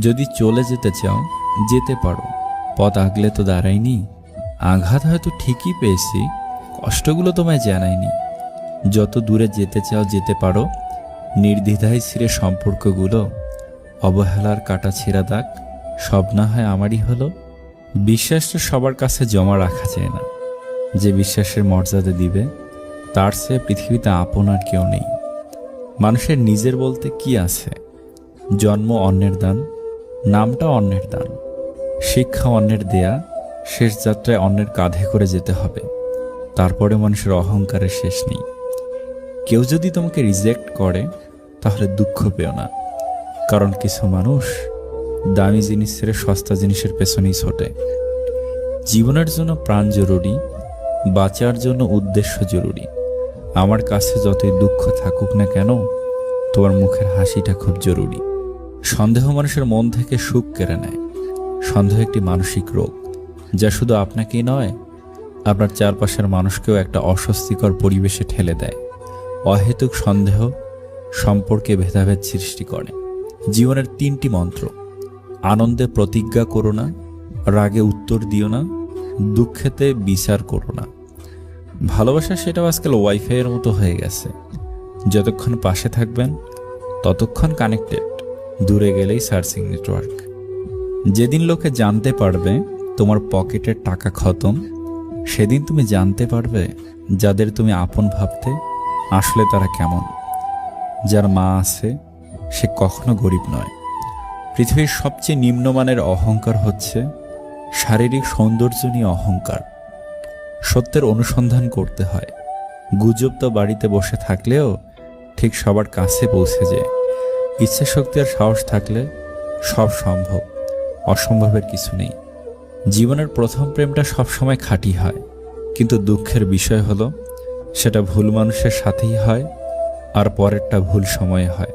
যদি চলে যেতে চাও যেতে পারো, পথ আগলে তো দাঁড়ায়নি। আঘাত হয়তো ঠিকই পেয়েছি, কষ্টগুলো তোমায় জানায়নি। যত দূরে যেতে চাও যেতে পারো, নির্দ্বিধায় ছিঁড়ে সম্পর্কগুলো। অবহেলার কাটা ছেঁড়া দাগ সব না হয় আমারই হলো। বিশ্বাসটা সবার কাছে জমা রাখা যায় না। যে বিশ্বাসের মর্যাদা দিবে তার চেয়ে পৃথিবীতে আপন আর কেউ নেই। মানুষের নিজের বলতে কি আছে? জন্ম অন্যের দান, নামটা অন্যের দান, শিক্ষা অন্যের দেয়া, শেষ যাত্রায় অন্যের কাঁধে করে যেতে হবে। তারপরে মানুষের অহংকারের শেষ নেই। কেউ যদি তোমাকে রিজেক্ট করে তাহলে দুঃখ পেও না, কারণ কিছু মানুষ দামি জিনিস ছেড়ে সস্তা জিনিসের পেছনেই ছোটে। জীবনের জন্য প্রাণ জরুরি, বাঁচার জন্য উদ্দেশ্য জরুরি। আমার কাছে যতই দুঃখ থাকুক না কেন, তোমার মুখের হাসিটা খুব জরুরি। সন্দেহ মানুষের মন থেকে সুখ কেড়ে নেয়। সন্দেহ একটি মানসিক রোগ, যা শুধু আপনাকেই নয়, আপনার চারপাশের মানুষকেও একটা অস্বস্তিকর পরিবেশে ঠেলে দেয়। অহেতুক সন্দেহ সম্পর্কে ভেদাভেদ সৃষ্টি করে। জীবনের 3টি মন্ত্র: আনন্দে প্রতিজ্ঞা করো না, রাগে উত্তর দিও না, দুঃখেতে বিচার করো না। ভালোবাসা সেটাও আজকাল ওয়াইফাইয়ের মতো হয়ে গেছে। যতক্ষণ পাশে থাকবেন ততক্ষণ কানেক্টেড, দূরে গেলেই সার্চিং নেটওয়ার্ক। যেদিন লোকে জানতে পারবে তোমার পকেটের টাকা খতম, সেদিন তুমি জানতে পারবে যাদের তুমি আপন ভাবতে আসলে তারা কেমন। যার মা আছে সে কখনো গরিব নয়। পৃথিবীর সবচেয়ে নিম্নমানের অহংকার হচ্ছে শারীরিক সৌন্দর্য নিয়ে অহংকার। সত্যের অনুসন্ধান করতে হয়। গুজব তো বাড়িতে বসে থাকলেও ঠিক সবার কাছে পৌঁছে যায়। ইচ্ছা শক্তি আর সাহস থাকলে সব সম্ভব, অসম্ভবের কিছু নেই। জীবনের প্রথম প্রেমটা সবসময় খাঁটি হয়, কিন্তু দুঃখের বিষয় হলো সেটা ভুল মানুষের সাথেই হয় আর পরেরটা ভুল সময়ে হয়।